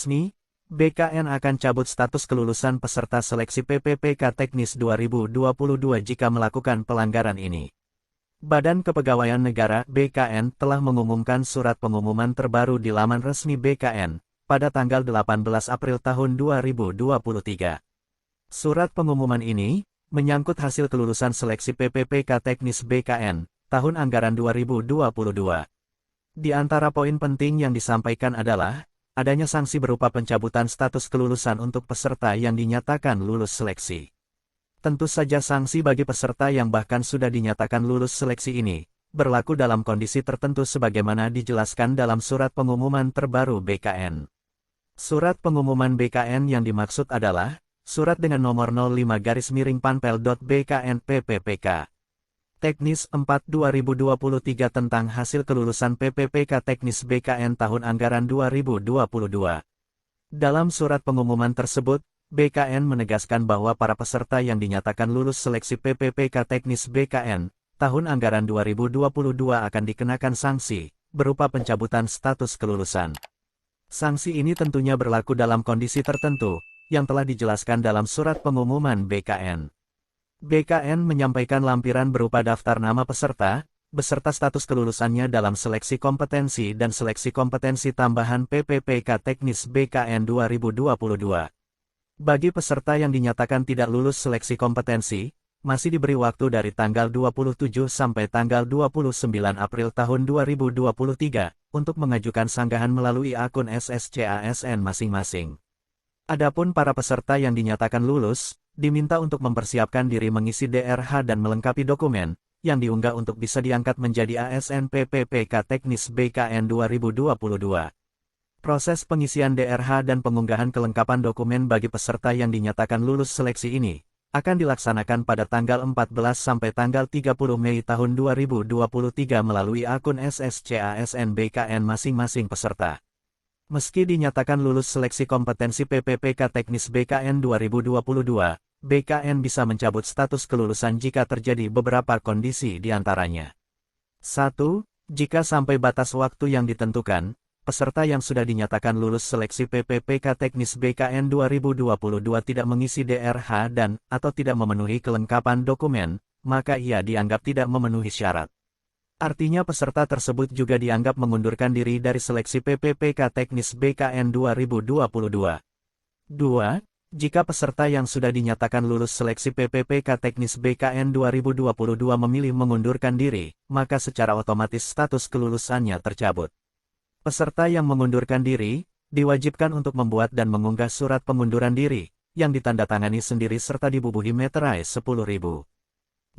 resmi, BKN akan cabut status kelulusan peserta seleksi PPPK Teknis 2022 jika melakukan pelanggaran ini. Badan Kepegawaian Negara (BKN) telah mengumumkan surat pengumuman terbaru di laman resmi BKN pada tanggal 18 April tahun 2023. Surat pengumuman ini menyangkut hasil kelulusan seleksi PPPK Teknis BKN tahun anggaran 2022. Di antara poin penting yang disampaikan adalah adanya sanksi berupa pencabutan status kelulusan untuk peserta yang dinyatakan lulus seleksi. Tentu saja sanksi bagi peserta yang bahkan sudah dinyatakan lulus seleksi ini berlaku dalam kondisi tertentu sebagaimana dijelaskan dalam surat pengumuman terbaru BKN. Surat pengumuman BKN yang dimaksud adalah surat dengan nomor 05-panpel.bkn/pppk Teknis 4/2023 tentang hasil kelulusan PPPK Teknis BKN tahun anggaran 2022. Dalam surat pengumuman tersebut, BKN menegaskan bahwa para peserta yang dinyatakan lulus seleksi PPPK Teknis BKN tahun anggaran 2022 akan dikenakan sanksi berupa pencabutan status kelulusan. Sanksi ini tentunya berlaku dalam kondisi tertentu yang telah dijelaskan dalam surat pengumuman BKN. BKN menyampaikan lampiran berupa daftar nama peserta, beserta status kelulusannya dalam seleksi kompetensi dan seleksi kompetensi tambahan PPPK Teknis BKN 2022. Bagi peserta yang dinyatakan tidak lulus seleksi kompetensi, masih diberi waktu dari tanggal 27 sampai tanggal 29 April tahun 2023 untuk mengajukan sanggahan melalui akun SSCASN masing-masing. Adapun para peserta yang dinyatakan lulus, diminta untuk mempersiapkan diri mengisi DRH dan melengkapi dokumen yang diunggah untuk bisa diangkat menjadi ASN PPPK Teknis BKN 2022. Proses pengisian DRH dan pengunggahan kelengkapan dokumen bagi peserta yang dinyatakan lulus seleksi ini akan dilaksanakan pada tanggal 14 sampai tanggal 30 Mei tahun 2023 melalui akun SSCASN BKN masing-masing peserta. Meski dinyatakan lulus seleksi kompetensi PPPK Teknis BKN 2022, BKN bisa mencabut status kelulusan jika terjadi beberapa kondisi di antaranya. 1. Jika sampai batas waktu yang ditentukan, peserta yang sudah dinyatakan lulus seleksi PPPK Teknis BKN 2022 tidak mengisi DRH dan/atau tidak memenuhi kelengkapan dokumen, maka ia dianggap tidak memenuhi syarat. Artinya peserta tersebut juga dianggap mengundurkan diri dari seleksi PPPK Teknis BKN 2022. 2. Jika peserta yang sudah dinyatakan lulus seleksi PPPK Teknis BKN 2022 memilih mengundurkan diri, maka secara otomatis status kelulusannya tercabut. Peserta yang mengundurkan diri, diwajibkan untuk membuat dan mengunggah surat pengunduran diri, yang ditandatangani sendiri serta dibubuhi meterai 10.000.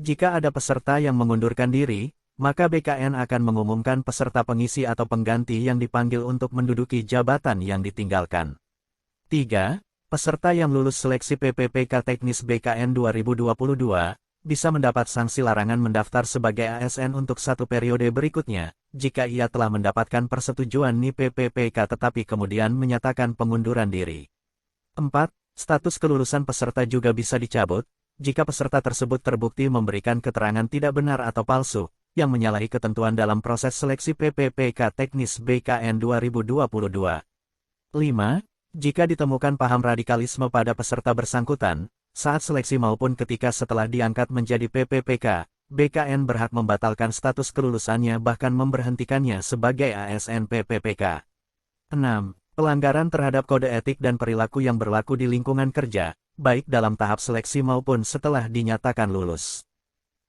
Jika ada peserta yang mengundurkan diri, maka BKN akan mengumumkan peserta pengisi atau pengganti yang dipanggil untuk menduduki jabatan yang ditinggalkan. 3. Peserta yang lulus seleksi PPPK Teknis BKN 2022, bisa mendapat sanksi larangan mendaftar sebagai ASN untuk satu periode berikutnya, jika ia telah mendapatkan persetujuan NI PPPK tetapi kemudian menyatakan pengunduran diri. 4. Status kelulusan peserta juga bisa dicabut, jika peserta tersebut terbukti memberikan keterangan tidak benar atau palsu, yang menyalahi ketentuan dalam proses seleksi PPPK Teknis BKN 2022. 5. Jika ditemukan paham radikalisme pada peserta bersangkutan, saat seleksi maupun ketika setelah diangkat menjadi PPPK, BKN berhak membatalkan status kelulusannya bahkan memberhentikannya sebagai ASN PPPK. 6. Pelanggaran terhadap kode etik dan perilaku yang berlaku di lingkungan kerja, baik dalam tahap seleksi maupun setelah dinyatakan lulus.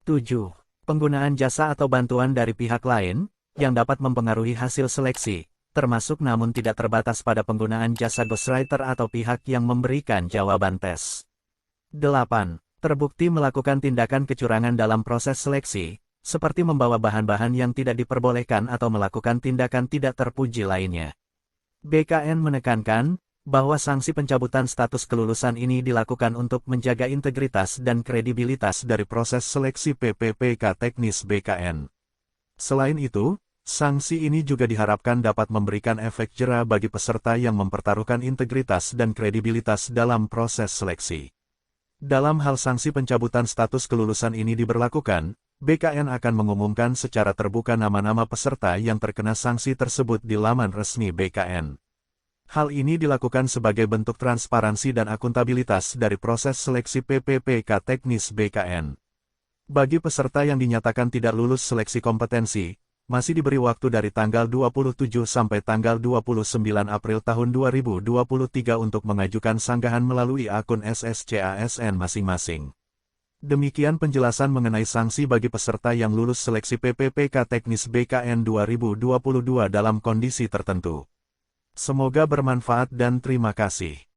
7. Penggunaan jasa atau bantuan dari pihak lain, yang dapat mempengaruhi hasil seleksi, termasuk namun tidak terbatas pada penggunaan jasa ghostwriter atau pihak yang memberikan jawaban tes. 8. Terbukti melakukan tindakan kecurangan dalam proses seleksi, seperti membawa bahan-bahan yang tidak diperbolehkan atau melakukan tindakan tidak terpuji lainnya. BKN menekankan bahwa sanksi pencabutan status kelulusan ini dilakukan untuk menjaga integritas dan kredibilitas dari proses seleksi PPPK Teknis BKN. Selain itu, sanksi ini juga diharapkan dapat memberikan efek jera bagi peserta yang mempertaruhkan integritas dan kredibilitas dalam proses seleksi. Dalam hal sanksi pencabutan status kelulusan ini diberlakukan, BKN akan mengumumkan secara terbuka nama-nama peserta yang terkena sanksi tersebut di laman resmi BKN. Hal ini dilakukan sebagai bentuk transparansi dan akuntabilitas dari proses seleksi PPPK Teknis BKN. Bagi peserta yang dinyatakan tidak lulus seleksi kompetensi, masih diberi waktu dari tanggal 27 sampai tanggal 29 April tahun 2023 untuk mengajukan sanggahan melalui akun SSCASN masing-masing. Demikian penjelasan mengenai sanksi bagi peserta yang lulus seleksi PPPK Teknis BKN 2022 dalam kondisi tertentu. Semoga bermanfaat dan terima kasih.